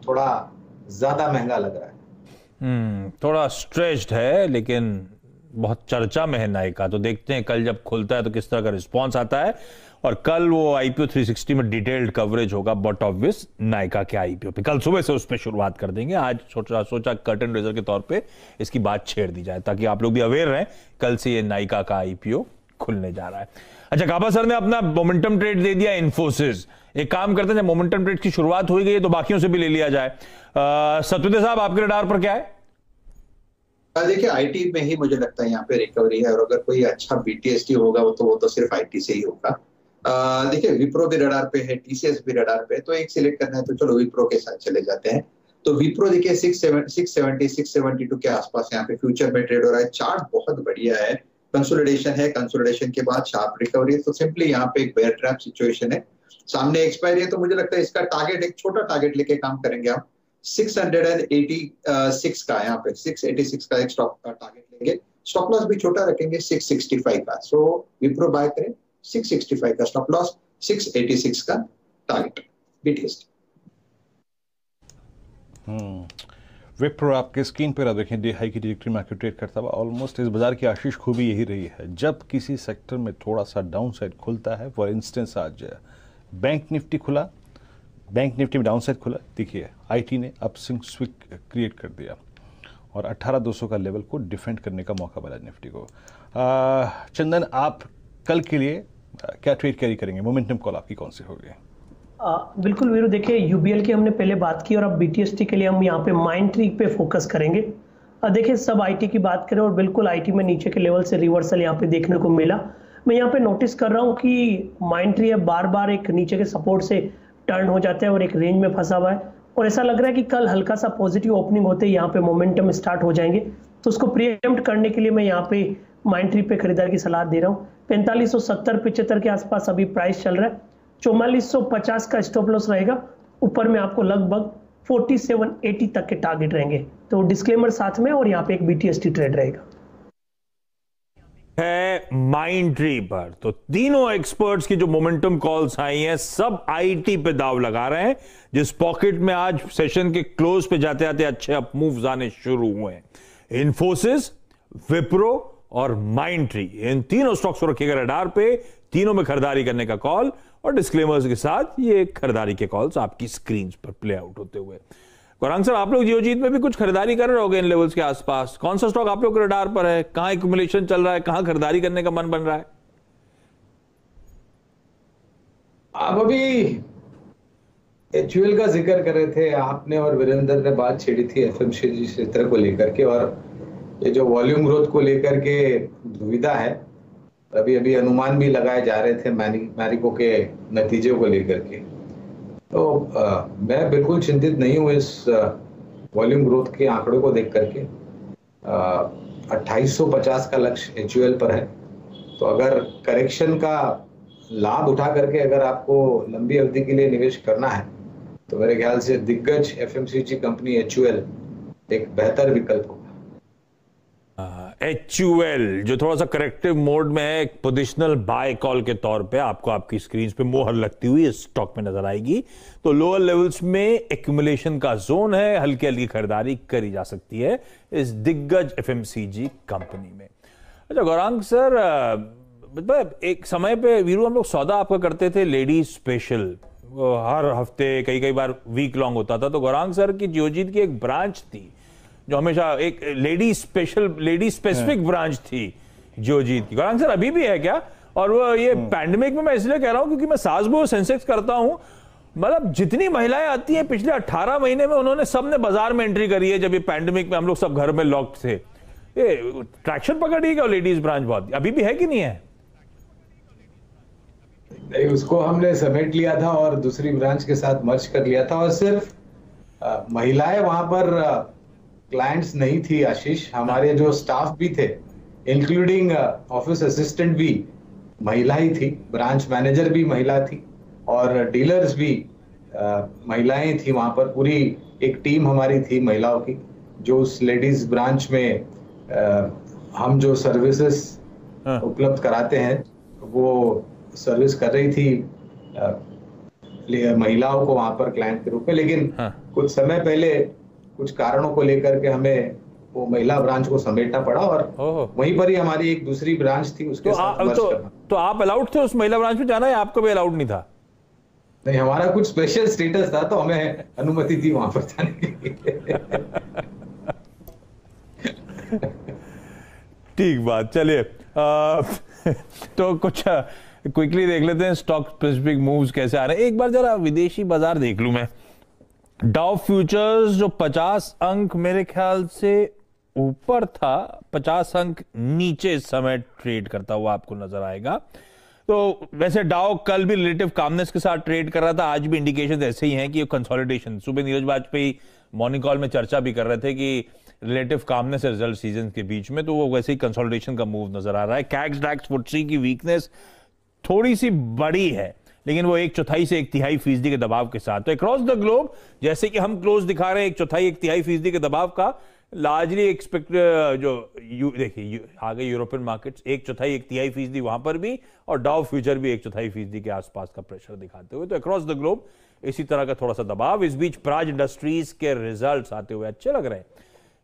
थोड़ा ज्यादा महंगा लग रहा है। थोड़ा स्ट्रेच्ड है, लेकिन बहुत चर्चा में है नायका। तो देखते हैं कल जब खुलता है तो किस तरह का रिस्पॉन्स आता है। और कल वो आईपीओ 360 में डिटेल्ड कवरेज होगा बट ऑब्वियस नायका के आईपीओ पे। कल सुबह से उस पर शुरुआत कर देंगे। आज सोचा कर्टन रेजर के तौर पे इसकी बात छेड़ दी जाए ताकि आप लोग भी अवेयर रहें। कल से ये नायका का आईपीओ खुलने जा रहा है। अच्छा, काबा सर ने अपना मोमेंटम ट्रेड दे दिया इन्फोसिस। एक काम करते हैं, जब मोमेंटम ट्रेड की शुरुआत हो गई है तो बाकियों से भी ले लिया जाए। सतविंदर साहब, आपके रडार पर क्या है? देखिए, आईटी में ही मुझे लगता है यहाँ पे रिकवरी है, और अगर कोई अच्छा बीटीएसटी होगा वो तो सिर्फ आईटी से ही होगा। देखिए, विप्रो भी रडार पे है, टीसीएस भी रडार पे है, तो एक सिलेक्ट करना है तो चलो विप्रो के साथ चले जाते हैं। तो विप्रो देखिए 670 672 के आसपास यहाँ पे फ्यूचर में ट्रेड हो रहा है। चार्ट बहुत बढ़िया है, कंसोलिडेशन है, कंसोलिडेशन के बाद शार्प रिकवरी है। तो सिंपली यहाँ पे एक बेयर ट्रैप सिचुएशन है, सामने एक्सपायरी है। तो मुझे लगता है इसका टारगेट, एक छोटा टारगेट लेके काम करेंगे आप 686 का, यहाँ पे 686 का एक स्टॉप टारगेट लेंगे। स्टॉप लॉस भी छोटा रखेंगे 665 का। सो विप्रो बाय करें, 665 का स्टॉप लॉस, 686 का टारगेट बीटीएस। विप्रो आपके स्क्रीन पर आप देखें, डे हाई की ट्रैजेक्टरी में आके ट्रेड करता हुआ। ऑलमोस्ट इस बाजार की आशीष खूबी यही रही है, जब किसी सेक्टर में थोड़ा सा डाउन साइड खुलता है। फॉर इंस्टेंस आज बैंक निफ्टी खुला, बैंक निफ्टी में डाउन साइड खुला, देखिए आईटी ने अपस्विंग क्रिएट कर दिया और 18,200 का लेवल को डिफेंड करने का मौका मिला निफ्टी को। चंदन, आप कल के लिए क्या ट्रेड कैरी करेंगे? मोमेंटम कॉल आपकी कौन सी होगी? बिल्कुल वीरू, देखिए यूबीएल की हमने पहले बात की और अब बीटीएसटी के लिए हम यहाँ पे माइंडट्री पे फोकस करेंगे। देखिए, सब आईटी की बात करें और बिल्कुल आईटी में नीचे के लेवल से रिवर्सल यहाँ पे देखने को मिला। मैं यहाँ पे नोटिस कर रहा हूँ कि माइंडट्री है बार बार एक नीचे के सपोर्ट से टर्न हो जाता है और एक रेंज में फंसा हुआ है, और ऐसा लग रहा है कि कल हल्का सा पॉजिटिव ओपनिंग होते ही यहाँ पे मोमेंटम स्टार्ट हो जाएंगे। तो उसको प्रीएम्प्ट करने के लिए मैं यहाँ पे माइंडट्री पे खरीदार की सलाह दे रहा हूँ। 4570-75 के आसपास अभी प्राइस चल रहा है। 4450 का स्टॉप लॉस रहेगा। ऊपर में आपको लगभग 4780 तक के टारगेट रहेंगे। तो डिस्क्लेमर साथ में, और यहाँ पे एक बीटीएसटी ट्रेड रहेगा है माइंडट्री पर। तो तीनों एक्सपर्ट्स की जो मोमेंटम कॉल्स आई हैं, सब आईटी पे दाव लगा रहे हैं, जिस पॉकेट में आज सेशन के क्लोज पे जाते जाते अच्छे अप मूव्स आने शुरू हुए हैं। इन्फोसिस, विप्रो और माइंडट्री, इन तीनों स्टॉक्स को रखिएगा रडार पे। तीनों में खरीदारी करने का कॉल और डिस्क्लेमर्स के साथ ये खरीदारी के कॉल्स आपकी स्क्रीन पर प्ले आउट होते हुए। गौरांग सर, आप लोग जियोजीत में भी कुछ खरीदारी कर रहे होगे इन लेवल्स के आसपास। कौन सा स्टॉक आप लोग के रडार पर है? कहां एक्यूमुलेशन चल रहा है? कहां खरीदारी करने का मन बन रहा है? आप अभी एचयूएल का जिक्र कर रहे थे, आपने और वीरेंद्र ने बात छेड़ी थी एफएमसीजी क्षेत्र को लेकर के, और ये जो वॉल्यूम ग्रोथ को लेकर के दुविधा है, अभी अभी अनुमान भी लगाए जा रहे थे मैरिको के नतीजों को लेकर के। तो मैं बिल्कुल चिंतित नहीं हूँ इस वॉल्यूम ग्रोथ के आंकड़ों को देख करके। 2850 का लक्ष्य एचयूएल पर है। तो अगर करेक्शन का लाभ उठा करके अगर आपको लंबी अवधि के लिए निवेश करना है तो मेरे ख्याल से दिग्गज एफएमसीजी कंपनी एचयूएल एक बेहतर विकल्प होगा। एचयूएल जो थोड़ा सा करेक्टिव मोड में है, एक पोजिशनल बाय कॉल के तौर पे आपको आपकी स्क्रीन पे मोहर लगती हुई इस स्टॉक में नजर आएगी। तो लोअर लेवल्स में एक्यूमुलेशन का जोन है, हल्की हल्की खरीदारी करी जा सकती है इस दिग्गज एफएमसीजी कंपनी में। अच्छा गौरांग सर, एक समय पे वीरू हम लोग सौदा आपका करते थे लेडीज स्पेशल, हर हफ्ते कई बार वीक लॉन्ग होता था। तो गौरांग सर की जियोजीत की एक ब्रांच थी जो हमेशा एक लेडी स्पेसिफिक ब्रांच थी जियोजीत की। गौरांग सर अभी भी है क्या? और वो ये पैंडेमिक में मैं इसलिए कह रहा हूं क्योंकि मैं सासबो सेंसेक्स करता हूं, मतलब जितनी महिलाएं आती हैं पिछले 18 महीने में उन्होंने सबने बाजार में एंट्री करी है। जब ये पैंडेमिक में हम लोग सब घर में लॉक्ड थे, ये ट्रैक्शन पकड़ी क्या लेडीज ब्रांच? बहुत अभी भी है कि नहीं है? नहीं, उसको हमने समेट लिया था और दूसरी ब्रांच के साथ मर्ज कर लिया था, और सिर्फ महिलाएं वहां पर क्लाइंट्स नहीं थी आशीष, हमारे जो स्टाफ भी थे इंक्लूडिंग ऑफिस असिस्टेंट भी महिला ही थी, ब्रांच मैनेजर भी महिला थी, और डीलर्स भी महिलाएं थी। वहां पर पूरी एक टीम हमारी थी महिलाओं की, जो उस लेडीज ब्रांच में हम जो सर्विसेज उपलब्ध कराते हैं वो सर्विस कर रही थी। महिलाओं को वहां पर क्लाइंट के रूप में, लेकिन हाँ। कुछ समय पहले कुछ कारणों को लेकर के हमें वो महिला ब्रांच को समेटना पड़ा और वहीं पर ही हमारी एक दूसरी ब्रांच थी उसके साथ मर्ज करना। तो आप अलाउड थे उस महिला ब्रांच में जाना या आपको भी अलाउड नहीं था? नहीं, हमारा कुछ स्पेशल स्टेटस था तो हमें अनुमति थी वहां पर जाने की। ठीक बात, चलिए तो कुछ क्विकली देख लेते हैं स्टॉक स्पेसिफिक मूव्स कैसे आ रहे हैं। एक बार जरा विदेशी बाजार देख लूं मैं। डाउ फ्यूचर्स जो 50 अंक मेरे ख्याल से ऊपर था, 50 अंक नीचे इस समय ट्रेड करता हुआ आपको नजर आएगा। तो वैसे डाउ कल भी रिलेटिव कामनेस के साथ ट्रेड कर रहा था, आज भी इंडिकेशन ऐसे ही हैं कि कंसोलिडेशन। सुबह नीरज वाजपेयी मॉर्निंग कॉल में चर्चा भी कर रहे थे कि रिलेटिव कामनेस है रिजल्ट सीजन के बीच में, तो वो वैसे ही कंसोलिडेशन का मूव नजर आ रहा है। कैक्स डैक्स फुटसी की वीकनेस थोड़ी सी बड़ी है, लेकिन वो 1/4 से 1/3% के दबाव के साथ। तो अक्रॉस द ग्लोब जैसे कि हम क्लोज दिखा रहे हैं 1/4 1/3% के दबाव का, लार्जली एक्सपेक्ट जो देखिए आगे यूरोपियन मार्केट्स 1/4 1/3% वहां पर भी, और डाउ फ्यूचर भी 1/4% के आसपास का प्रेशर दिखाते हुए। तो अक्रॉस द ग्लोब इसी तरह का थोड़ा सा दबाव। इस बीच प्राज इंडस्ट्रीज के रिजल्ट्स आते हुए अच्छे लग रहे हैं।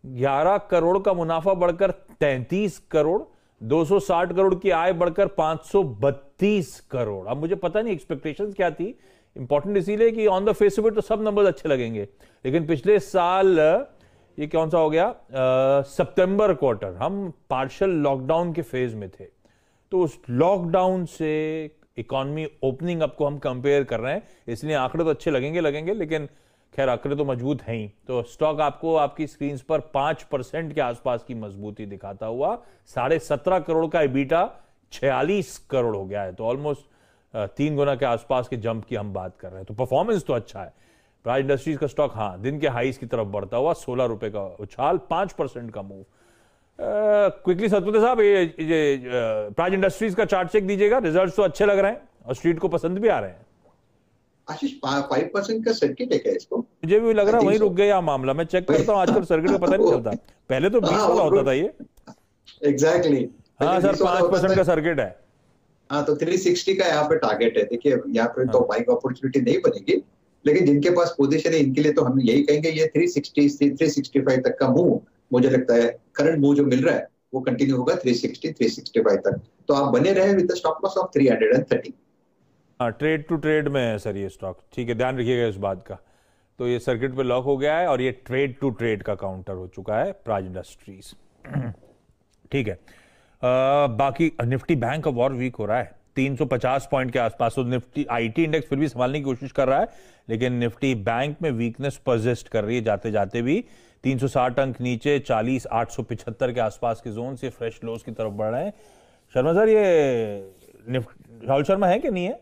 11 करोड़ का मुनाफा बढ़कर 33 करोड़, 260 करोड़ की आय बढ़कर 532 करोड़। अब मुझे पता नहीं एक्सपेक्टेशंस क्या थी, इंपॉर्टेंट इसीलिए कि on the face of it तो सब नंबर्स अच्छे लगेंगे, लेकिन पिछले साल ये कौन सा हो गया, सितंबर क्वार्टर हम पार्शियल लॉकडाउन के फेज में थे, तो उस लॉकडाउन से इकोनॉमी ओपनिंग अप को हम कंपेयर कर रहे हैं, इसलिए आंकड़े तो अच्छे लगेंगे, लेकिन खैर आंकड़े तो मजबूत हैं ही। तो स्टॉक आपको आपकी स्क्रीन पर 5% के आसपास की मजबूती दिखाता हुआ 17.5 करोड़ का EBITDA 46 करोड़ हो गया है, तो ऑलमोस्ट 3 गुना के आसपास के जंप की हम बात कर रहे हैं। तो परफॉर्मेंस तो अच्छा है। प्राज इंडस्ट्रीज का स्टॉक हाँ दिन के हाईस की तरफ बढ़ता हुआ 16 रुपए का उछाल, 5% का मूव। क्विकली सतपुते साहब ये प्राज इंडस्ट्रीज का चार्ट चेक दीजिएगा, रिजल्ट्स तो अच्छे लग रहे हैं और स्ट्रीट को पसंद भी आ रहे हैं। आशीष 5% का सर्किट है क्या इसको? मुझे भी लग रहा है वहीं रुक गया मामला। मैं चेक करता हूँ आजकल सर्किट का पता नहीं चलता, पहले तो 20 वाला होता था ये। एग्जैक्टली हाँ सर 5% का सर्किट है। हाँ तो 360 का यहाँ पे टारगेट है। देखिए यहाँ पे तो बाइंग अपॉर्चुनिटी नहीं बनेगी, लेकिन जिनके पास पोजीशन है इनके लिए तो हम यही कहेंगे ये 360 से 365 तक का मूव मुझे लगता है करंट मूव जो मिल रहा है वो कंटिन्यू होगा 360 365 तक। तो आप बने रहे विद स्टॉप लॉस ऑफ 330। हाँ ट्रेड टू ट्रेड में है सर ये स्टॉक, ठीक है ध्यान रखिएगा इस बात का। तो ये सर्किट पे लॉक हो गया है और ये ट्रेड टू ट्रेड का काउंटर हो चुका है प्राज इंडस्ट्रीज। ठीक है, बाकी निफ्टी बैंक अब और वीक हो रहा है 350 पॉइंट के आसपास। तो निफ्टी आईटी इंडेक्स फिर भी संभालने की कोशिश कर रहा है, लेकिन निफ्टी बैंक में वीकनेस परसिस्ट कर रही है, जाते जाते भी 360 अंक नीचे 40,875 के आसपास के जोन से फ्रेश लोज की तरफ बढ़ रहे हैं। शर्मा सर ये राहुल शर्मा है कि नहीं है?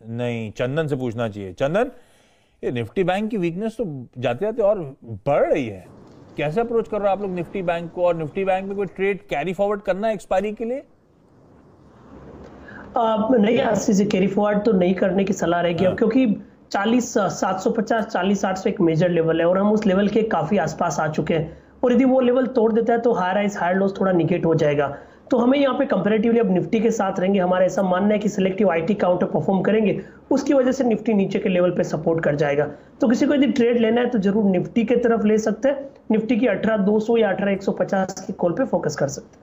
नहीं, चंदन से पूछना चाहिए। चंदन, ये निफ्टी बैंक की वीकनेस तो जाते जाते और बढ़ रही है, कैसे अप्रोच कर रहे हो आप लोग निफ्टी बैंक को? और निफ्टी बैंक में कोई ट्रेड कैरी फॉरवर्ड करना है एक्सपायरी के लिए? नहीं, अस्सी से कैरी फॉरवर्ड तो नहीं करने की सलाह रहेगी अब, क्योंकि 40,750 40,800 एक मेजर लेवल है और हम उस लेवल के काफी आसपास आ चुके हैं, और यदि वो लेवल तोड़ देता है तो हायर राइज हायर लॉस थोड़ा निगेट हो जाएगा। तो हमें यहाँ पे कंपैरेटिवली अब निफ्टी के साथ रहेंगे। हमारा ऐसा मानना है कि सिलेक्टिव आईटी काउंटर परफॉर्म करेंगे, उसकी वजह से निफ्टी नीचे के लेवल पे सपोर्ट कर जाएगा। तो किसी को यदि ट्रेड लेना है तो जरूर निफ्टी के तरफ ले सकते हैं। निफ्टी की 18,200 या 18,150 की कॉल पे फोकस कर सकते हैं।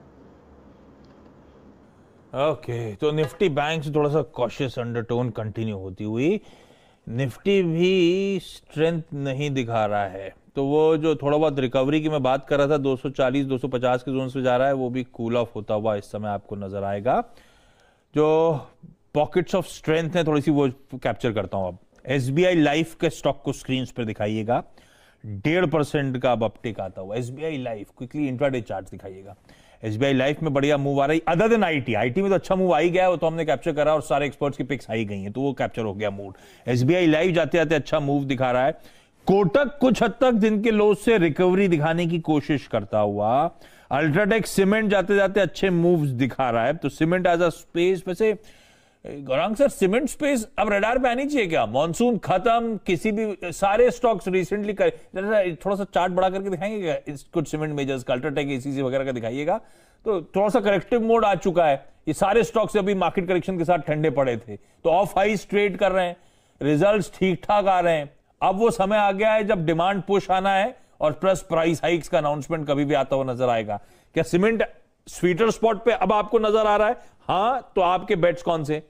ओके, तो निफ्टी बैंक से थोड़ा सा कॉशियस अंडरटोन कंटिन्यू होती हुई, निफ्टी भी स्ट्रेंथ नहीं दिखा रहा है। तो वो जो थोड़ा बहुत रिकवरी की मैं बात कर रहा था 240 250 के जोन से जा रहा है, वो भी कूल ऑफ होता हुआ इस समय आपको नजर आएगा। जो पॉकेट्स ऑफ स्ट्रेंथ है थोड़ी सी वो कैप्चर करता हूं। अब एसबीआई लाइफ के स्टॉक को स्क्रीन पर दिखाइएगा, 1.5% का अब अपटेक आता हुआ। SBI life quickly intraday chart दिखाइएगा। एसबीआई लाइफ में बढ़िया मूव आ रही, अदर देन आईटी में तो अच्छा मूव आ ही गया, वो तो हमने कैप्चर करा और सारे एक्सपर्ट्स की पिक्स आई गई हैं, तो वो कैप्चर हो गया मूड। एसबीआई लाइफ जाते जाते अच्छा मूव दिखा रहा है। कोटक कुछ हद तक दिन के लोज से रिकवरी दिखाने की कोशिश करता हुआ। अल्ट्राटेक सीमेंट जाते जाते अच्छे मूव्स दिखा रहा है। तो सीमेंट एज अ स्पेस, वैसे गौरांग सर सीमेंट स्पेस अब रडार पे आनी चाहिए क्या? मॉनसून खत्म, किसी भी सारे स्टॉक्स रिसेंटली थोड़ा सा चार्ट बढ़ा करके दिखाएंगे क्या कुछ सीमेंट मेजर्स का, अल्ट्राटेक एसीसी वगैरह का दिखाइएगा। तो थोड़ा सा करेक्टिव मोड आ चुका है, ये सारे स्टॉक्स अभी मार्केट करेक्शन के साथ ठंडे पड़े थे, तो ऑफ हाइस ट्रेड कर रहे हैं। रिजल्ट्स ठीक ठाक आ रहे हैं। अब वो समय आ गया है जब डिमांड पुश आना है और प्लस प्राइस हाइक्स का अनाउंसमेंट कभी भी आता हुआ नजर आएगा। क्या सीमेंट स्वीटर स्पॉट पे अब आपको नजर आ रहा है? हाँ, तो आपके बेट्स कौन से?